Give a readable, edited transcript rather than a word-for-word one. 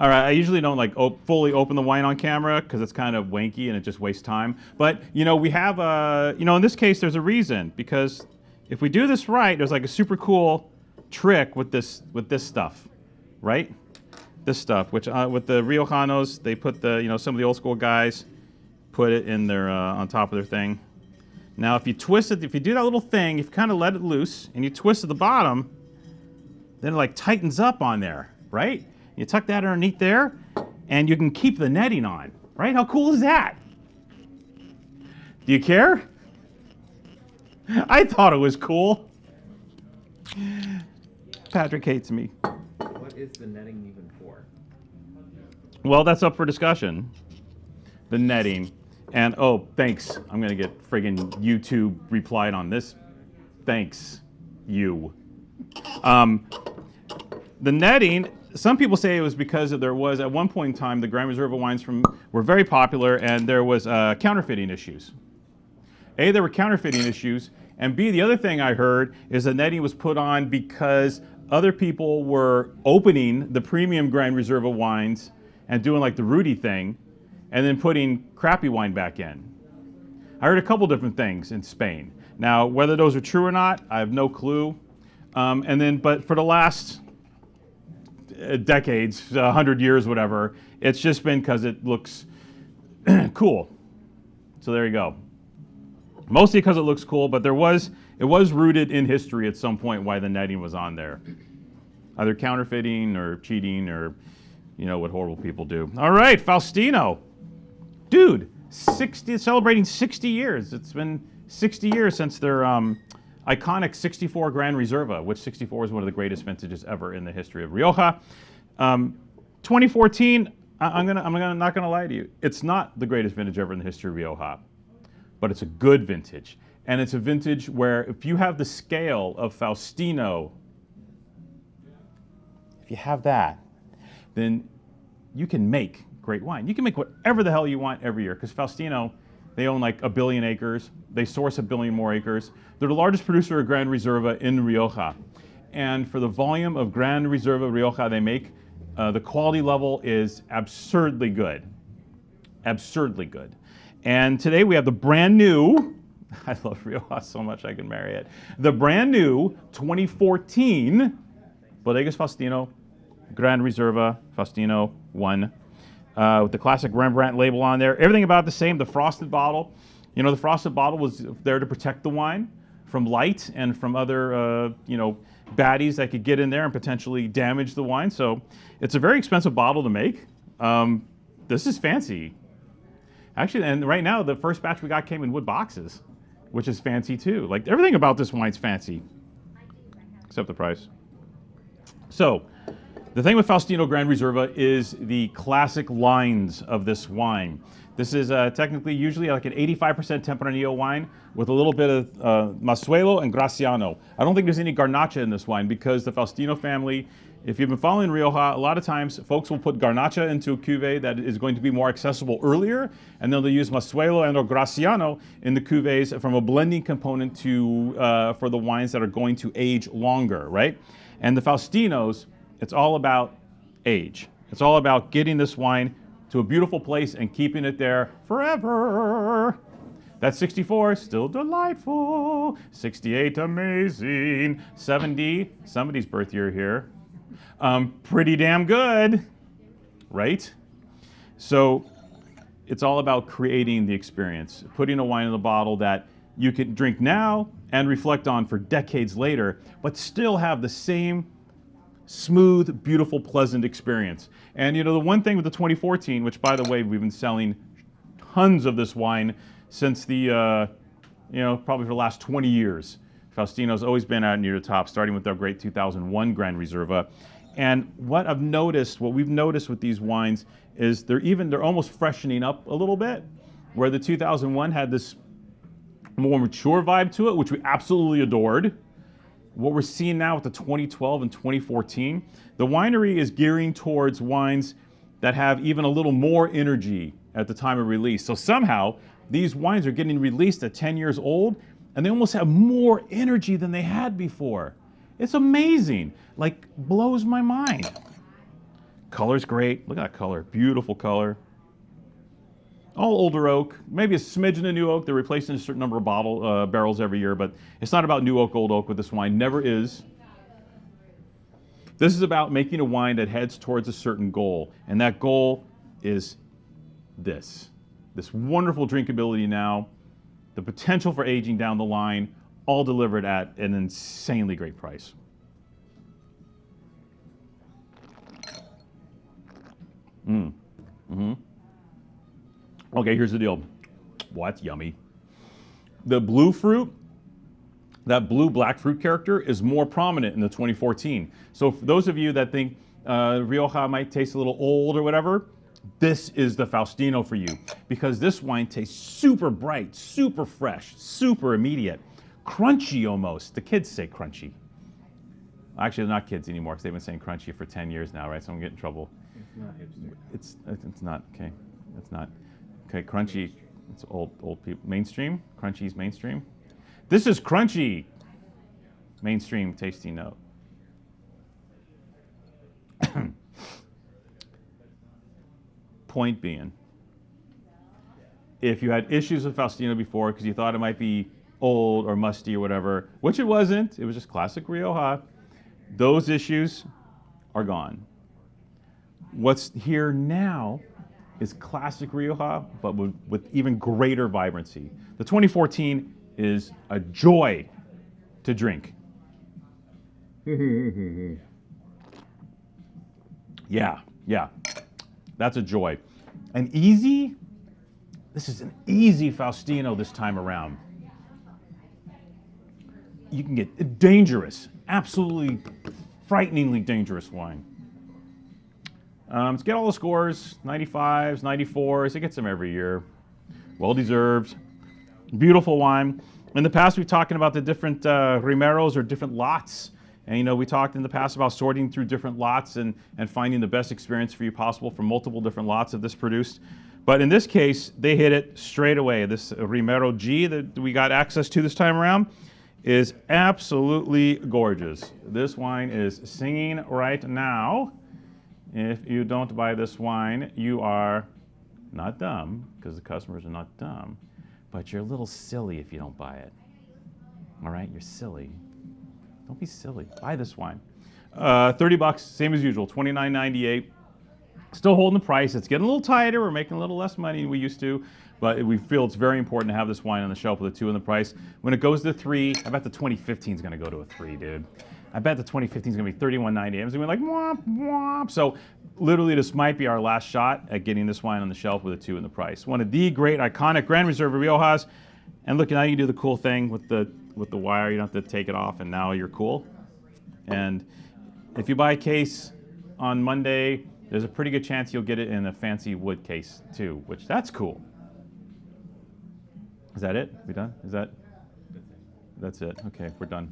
All right, I usually don't like fully open the wine on camera because it's kind of wanky and it just wastes time. But we have in this case there's a reason, because if we do this right, there's like a super cool trick with this stuff, right? This stuff, which with the Riojanos, they put some of the old school guys put it in their on top of their thing. Now, if you twist it, if you do that little thing, if you kind of let it loose and you twist at the bottom, then it like tightens up on there, right? You tuck that underneath there, and you can keep the netting on, right? How cool is that? Do you care? I thought it was cool. Patrick hates me. What is the netting even for? Well, that's up for discussion. The netting. And, oh, thanks. I'm going to get friggin' YouTube replied on this. Thanks, you. The netting, some people say it was because there was, at one point in time, the Gran Reserva wines were very popular, and there was counterfeiting issues. A, there were counterfeiting issues, and B, the other thing I heard is that netting was put on because other people were opening the premium Gran Reserva wines and doing like the Rudy thing, and then putting crappy wine back in. I heard a couple different things in Spain. Now, whether those are true or not, I have no clue. But for the last decades, 100 years, whatever, it's just been because it looks cool. So there you go. Mostly because it looks cool, but it was rooted in history at some point why the netting was on there. Either counterfeiting or cheating or, what horrible people do. All right, Faustino. Dude, celebrating 60 years. It's been 60 years since their iconic 64 Gran Reserva, which 64 is one of the greatest vintages ever in the history of Rioja. 2014, I'm not gonna lie to you. It's not the greatest vintage ever in the history of Rioja, but it's a good vintage. And it's a vintage where if you have the scale of Faustino, if you have that, then you can make great wine. You can make whatever the hell you want every year, because Faustino, they own like 1 billion acres. They source 1 billion more acres. They're the largest producer of Gran Reserva in Rioja. And for the volume of Gran Reserva Rioja they make, the quality level is absurdly good. Absurdly good. And today we have the brand new, I love Rioja so much I can marry it, the brand new 2014 Bodegas Faustino Gran Reserva Faustino 1. With the classic Rembrandt label on there. Everything about the same. The frosted bottle. The frosted bottle was there to protect the wine from light and from other, baddies that could get in there and potentially damage the wine. So it's a very expensive bottle to make. This is fancy. Actually, and right now, the first batch we got came in wood boxes, which is fancy too. Like everything about this wine's fancy, except the price. So, the thing with Faustino Gran Reserva is the classic lines of this wine. This is technically usually like an 85% Tempranillo wine with a little bit of Masuelo and Graciano. I don't think there's any Garnacha in this wine because the Faustino family, if you've been following Rioja, a lot of times folks will put Garnacha into a cuvee that is going to be more accessible earlier, and then they'll use Masuelo and or Graciano in the cuvees from a blending component for the wines that are going to age longer, right? And the Faustinos, it's all about age. It's all about getting this wine to a beautiful place and keeping it there forever. That 64, still delightful. 68, amazing. 70, somebody's birth year here. Pretty damn good, right? So it's all about creating the experience, putting a wine in the bottle that you can drink now and reflect on for decades later, but still have the same smooth, beautiful, pleasant experience. And the one thing with the 2014, which by the way, we've been selling tons of this wine since the, probably for the last 20 years. Faustino's always been out near the top, starting with our great 2001 Gran Reserva. And what we've noticed with these wines is they're almost freshening up a little bit, where the 2001 had this more mature vibe to it, which we absolutely adored. What we're seeing now with the 2012 and 2014, the winery is gearing towards wines that have even a little more energy at the time of release. So somehow, these wines are getting released at 10 years old, and they almost have more energy than they had before. It's amazing. Like, blows my mind. Color's great. Look at that color. Beautiful color. All older oak, maybe a smidgen of new oak. They're replacing a certain number of barrels every year, but it's not about new oak, old oak with this wine. Never is. This is about making a wine that heads towards a certain goal, and that goal is this wonderful drinkability now, the potential for aging down the line, all delivered at an insanely great price. Okay, here's the deal. Well, that's yummy. The blue fruit, that blue black fruit character is more prominent in the 2014. So for those of you that think Rioja might taste a little old or whatever, this is the Faustino for you, because this wine tastes super bright, super fresh, super immediate, crunchy almost. The kids say crunchy. Actually, they're not kids anymore because they've been saying crunchy for 10 years now, right? So I'm getting in trouble. It's not hipster. It's not, okay. It's not. Okay, crunchy, it's old people. Mainstream, crunchy's mainstream. This is crunchy, mainstream tasting note. Point being, if you had issues with Faustino before because you thought it might be old or musty or whatever, which it wasn't, it was just classic Rioja, those issues are gone. What's here now is classic Rioja, but with even greater vibrancy. The 2014 is a joy to drink. Yeah, that's a joy. And easy, this is an easy Faustino this time around. You can get dangerous, absolutely frighteningly dangerous wine. Let's get all the scores, 95s, 94s, it gets them every year. Well deserved, beautiful wine. In the past, we've talked about the different Rimeros or different lots. And we talked in the past about sorting through different lots and finding the best experience for you possible from multiple different lots of this produced. But in this case, they hit it straight away. This Rimero G that we got access to this time around is absolutely gorgeous. This wine is singing right now. If you don't buy this wine, you are not dumb, because the customers are not dumb, but you're a little silly if you don't buy it. All right, you're silly. Don't be silly. Buy this wine. $30, same as usual, $29.98. Still holding the price. It's getting a little tighter. We're making a little less money than we used to, but we feel it's very important to have this wine on the shelf with a 2 in the price. When it goes to 3, I bet the 2015 is going to go to a 3, dude. I bet the 2015 is going to be $31.98. It's going to be like, womp, womp. So literally this might be our last shot at getting this wine on the shelf with a 2 in the price. One of the great, iconic Gran Reserva Riojas. And look, now you can do the cool thing with the wire. You don't have to take it off, and now you're cool. And if you buy a case on Monday, there's a pretty good chance you'll get it in a fancy wood case too, which that's cool. Is that it? We done? Is that? That's it. Okay, we're done.